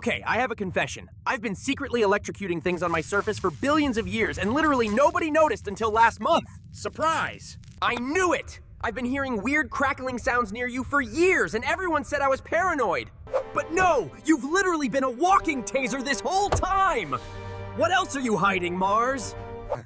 Okay, I have a confession. I've been secretly electrocuting things on my surface for billions of years, and literally nobody noticed until last month. Surprise! I knew it! I've been hearing weird crackling sounds near you for years, and everyone said I was paranoid. But no! You've literally been a walking taser this whole time! What else are you hiding, Mars?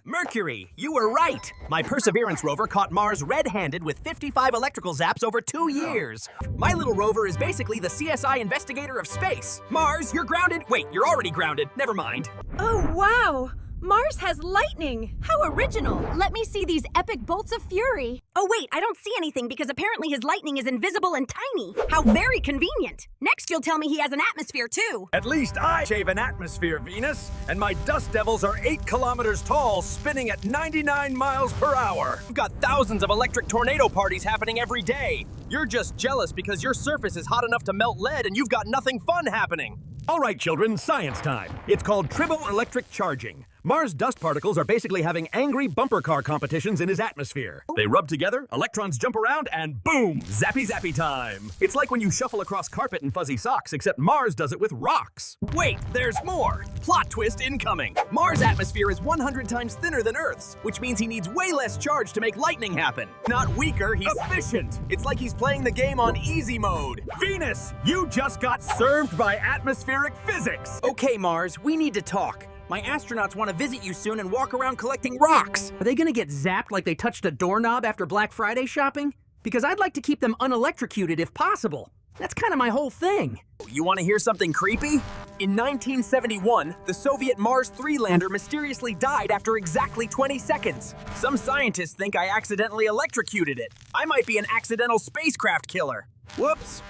Mercury, you were right! My Perseverance rover caught Mars red-handed with 55 electrical zaps over 2 years. My little rover is basically the CSI investigator of space. Mars, you're grounded. Wait, you're already grounded. Never mind. Oh, wow! Mars has lightning! How original! Let me see these epic bolts of fury. Oh wait, I don't see anything because apparently his lightning is invisible and tiny. How very convenient! Next you'll tell me he has an atmosphere too. At least I shave an atmosphere, Venus, and my dust devils are 8 kilometers tall, spinning at 99 miles per hour. We've got thousands of electric tornado parties happening every day. You're just jealous because your surface is hot enough to melt lead and you've got nothing fun happening. All right, children, science time. It's called triboelectric charging. Mars dust particles are basically having angry bumper car competitions in his atmosphere. They rub together, electrons jump around, and boom! Zappy zappy time! It's like when you shuffle across carpet in fuzzy socks, except Mars does it with rocks. Wait, there's more! Plot twist incoming! Mars' atmosphere is 100 times thinner than Earth's, which means he needs way less charge to make lightning happen. Not weaker, he's efficient! It's like he's playing the game on easy mode. Venus, you just got served by atmospheric physics! Okay, Mars, we need to talk. My astronauts want to visit you soon and walk around collecting rocks. Are they gonna get zapped like they touched a doorknob after Black Friday shopping? Because I'd like to keep them unelectrocuted if possible. That's kind of my whole thing. You want to hear something creepy? In 1971, the Soviet Mars 3 lander mysteriously died after exactly 20 seconds. Some scientists think I accidentally electrocuted it. I might be an accidental spacecraft killer. Whoops.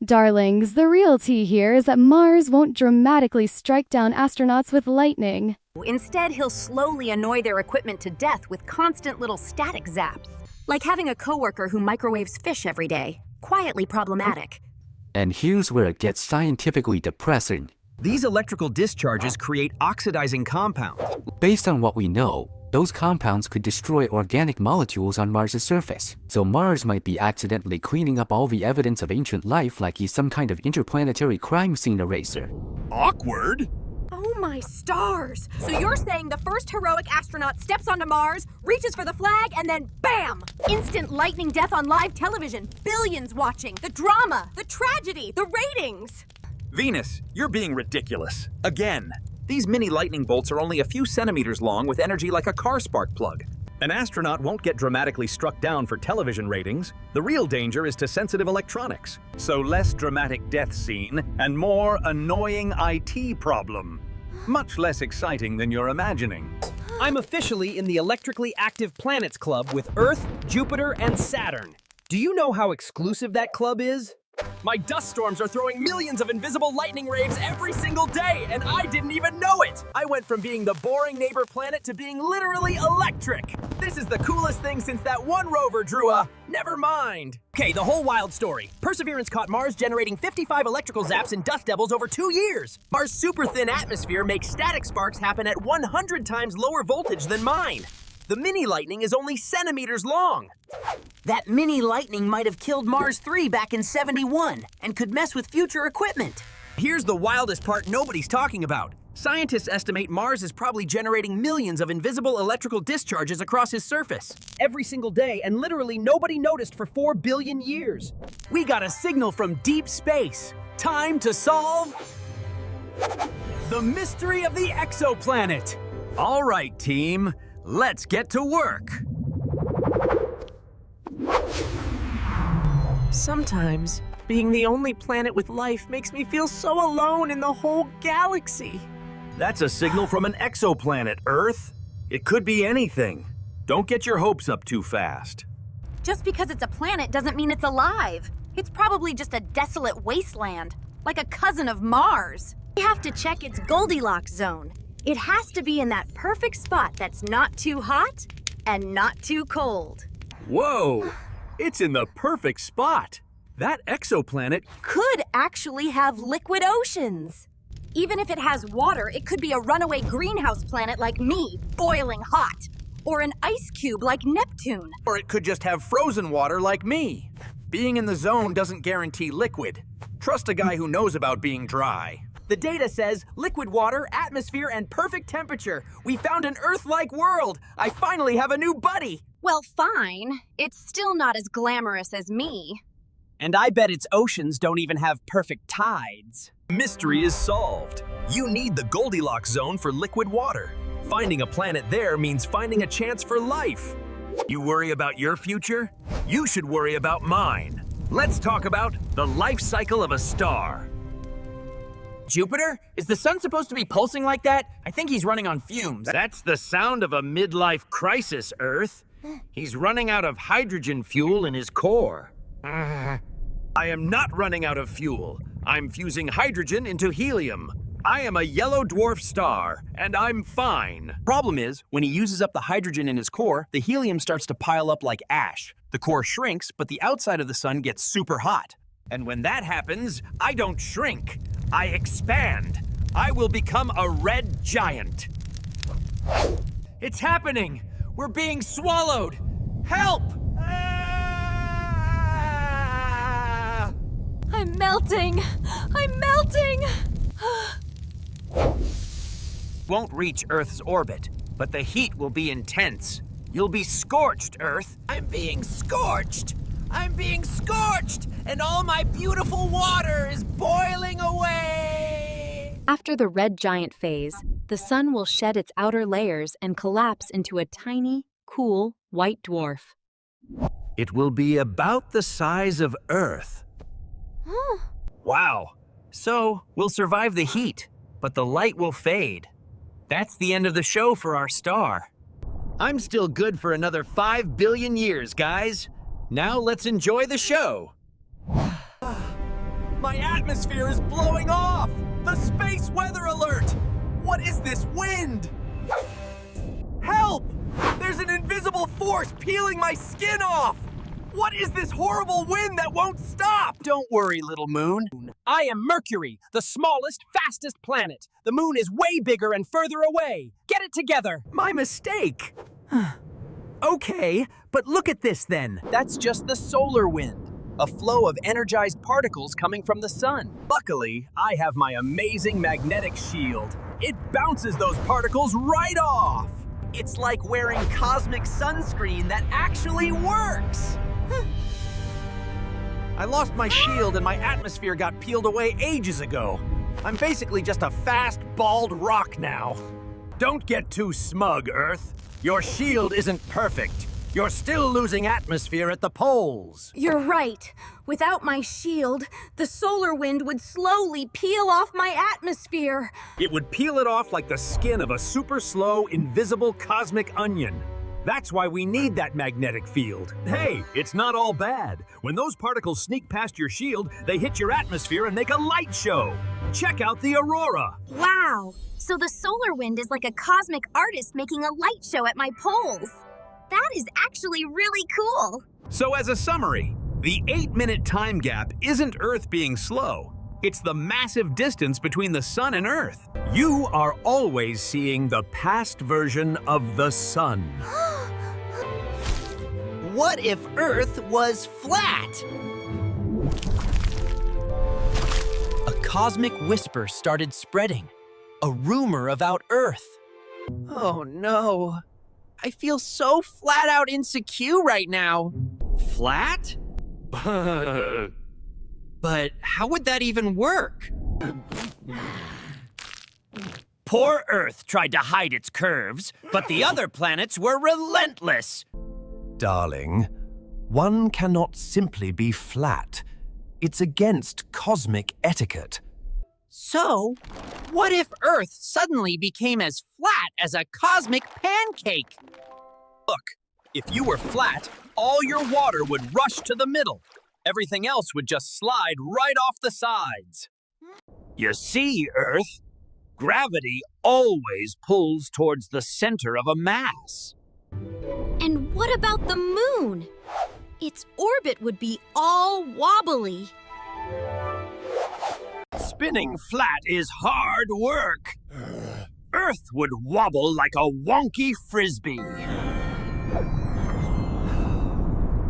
Darlings, the real tea here is that Mars won't dramatically strike down astronauts with lightning. Instead, he'll slowly annoy their equipment to death with constant little static zaps. Like having a coworker who microwaves fish every day. Quietly problematic. And here's where it gets scientifically depressing. These electrical discharges create oxidizing compounds. Based on what we know, those compounds could destroy organic molecules on Mars' surface. So Mars might be accidentally cleaning up all the evidence of ancient life like he's some kind of interplanetary crime scene eraser. Awkward? Oh my stars! So you're saying the first heroic astronaut steps onto Mars, reaches for the flag, and then BAM! Instant lightning death on live television, billions watching, the drama, the tragedy, the ratings! Venus, you're being ridiculous. Again. These mini lightning bolts are only a few centimeters long with energy like a car spark plug. An astronaut won't get dramatically struck down for television ratings. The real danger is to sensitive electronics. So less dramatic death scene and more annoying IT problem. Much less exciting than you're imagining. I'm officially in the Electrically Active Planets Club with Earth, Jupiter, and Saturn. Do you know how exclusive that club is? My dust storms are throwing millions of invisible lightning rays every single day, and I didn't even know it! I went from being the boring neighbor planet to being literally electric! This is the coolest thing since that one rover drew a... Never mind! Okay, the whole wild story. Perseverance caught Mars generating 55 electrical zaps and dust devils over 2 years. Mars' super thin atmosphere makes static sparks happen at 100 times lower voltage than mine. The mini lightning is only centimeters long. That mini lightning might have killed Mars 3 back in '71 and could mess with future equipment. Here's the wildest part nobody's talking about. Scientists estimate Mars is probably generating millions of invisible electrical discharges across his surface every single day, and literally nobody noticed for 4 billion years. We got a signal from deep space. Time to solve the mystery of the exoplanet. All right, team. Let's get to work! Sometimes, being the only planet with life makes me feel so alone in the whole galaxy. That's a signal from an exoplanet, Earth. It could be anything. Don't get your hopes up too fast. Just because it's a planet doesn't mean it's alive. It's probably just a desolate wasteland, like a cousin of Mars. We have to check its Goldilocks zone. It has to be in that perfect spot that's not too hot and not too cold. Whoa! It's in the perfect spot. That exoplanet could actually have liquid oceans. Even if it has water, it could be a runaway greenhouse planet like me, boiling hot. Or an ice cube like Neptune. Or it could just have frozen water like me. Being in the zone doesn't guarantee liquid. Trust a guy who knows about being dry. The data says liquid water, atmosphere, and perfect temperature. We found an Earth-like world. I finally have a new buddy. Well, fine. It's still not as glamorous as me. And I bet its oceans don't even have perfect tides. Mystery is solved. You need the Goldilocks zone for liquid water. Finding a planet there means finding a chance for life. You worry about your future? You should worry about mine. Let's talk about the life cycle of a star. Jupiter? Is the sun supposed to be pulsing like that? I think he's running on fumes. That's the sound of a midlife crisis, Earth. He's running out of hydrogen fuel in his core. I am not running out of fuel. I'm fusing hydrogen into helium. I am a yellow dwarf star, and I'm fine. Problem is, when he uses up the hydrogen in his core, the helium starts to pile up like ash. The core shrinks, but the outside of the sun gets super hot. And when that happens, I don't shrink. I expand. I will become a red giant. It's happening. We're being swallowed. Help! Ah! I'm melting. I'm melting. Won't reach Earth's orbit, but the heat will be intense. You'll be scorched, Earth. I'm being scorched. I'm being scorched, and all my beautiful water is boiling away. After the red giant phase, the sun will shed its outer layers and collapse into a tiny, cool, white dwarf. It will be about the size of Earth. Wow. So, we'll survive the heat, but the light will fade. That's the end of the show for our star. I'm still good for another 5 billion years, guys. Now let's enjoy the show. My atmosphere is blowing off! The space weather alert! What is this wind? Help! There's an invisible force peeling my skin off! What is this horrible wind that won't stop? Don't worry, little moon. I am Mercury, the smallest, fastest planet. The moon is way bigger and further away. Get it together. My mistake. Okay, but look at this then. That's just the solar wind, a flow of energized particles coming from the sun. Luckily, I have my amazing magnetic shield. It bounces those particles right off. It's like wearing cosmic sunscreen that actually works. I lost my shield and my atmosphere got peeled away ages ago. I'm basically just a fast, bald rock now. Don't get too smug, Earth. Your shield isn't perfect. You're still losing atmosphere at the poles. You're right. Without my shield, the solar wind would slowly peel off my atmosphere. It would peel it off like the skin of a super slow, invisible cosmic onion. That's why we need that magnetic field. Hey, it's not all bad. When those particles sneak past your shield, they hit your atmosphere and make a light show. Check out the aurora. Wow. So the solar wind is like a cosmic artist making a light show at my poles. That is actually really cool. So as a summary, the 8-minute time gap isn't Earth being slow. It's the massive distance between the sun and Earth. You are always seeing the past version of the sun. What if Earth was flat? A cosmic whisper started spreading. A rumor about Earth. Oh no. I feel so flat out insecure right now. Flat? But how would that even work? Poor Earth tried to hide its curves, but the other planets were relentless. Darling, one cannot simply be flat. It's against cosmic etiquette. So, what if Earth suddenly became as flat as a cosmic pancake? Look, if you were flat, all your water would rush to the middle. Everything else would just slide right off the sides. You see, Earth, gravity always pulls towards the center of a mass. And what about the moon? Its orbit would be all wobbly. Spinning flat is hard work. Earth would wobble like a wonky frisbee.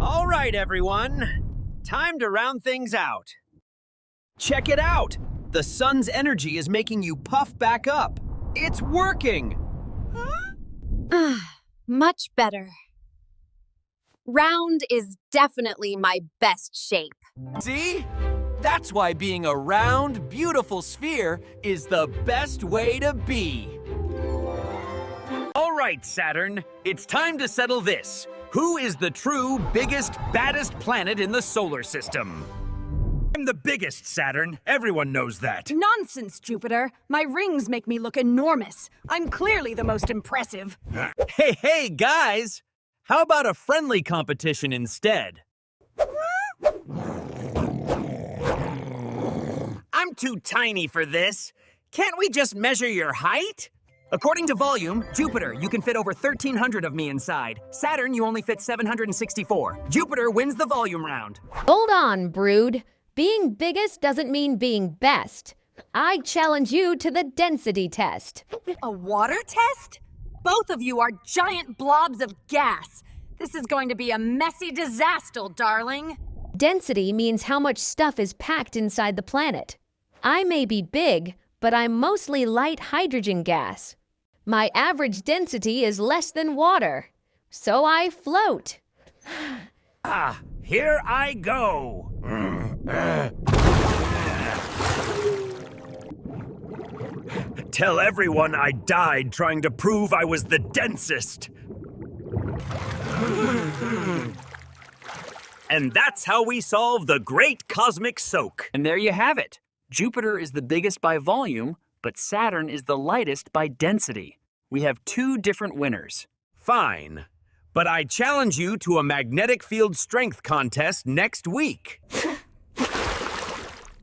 All right, everyone. Time to round things out. Check it out! The sun's energy is making you puff back up. It's working! Much better. Round is definitely my best shape. See? That's why being a round, beautiful sphere is the best way to be. All right, Saturn, it's time to settle this. Who is the true biggest, baddest planet in the solar system? I'm the biggest, Saturn. Everyone knows that. Nonsense, Jupiter. My rings make me look enormous. I'm clearly the most impressive. Hey, guys! How about a friendly competition instead? I'm too tiny for this. Can't we just measure your height? According to volume, Jupiter, you can fit over 1,300 of me inside. Saturn, you only fit 764. Jupiter wins the volume round. Hold on, Brood. Being biggest doesn't mean being best. I challenge you to the density test. A water test? Both of you are giant blobs of gas. This is going to be a messy disaster, darling. Density means how much stuff is packed inside the planet. I may be big, but I'm mostly light hydrogen gas. My average density is less than water, so I float. Here I go. Tell everyone I died trying to prove I was the densest. And that's how we solve the great cosmic soak. And there you have it. Jupiter is the biggest by volume, but Saturn is the lightest by density. We have two different winners. Fine, but I challenge you to a magnetic field strength contest next week.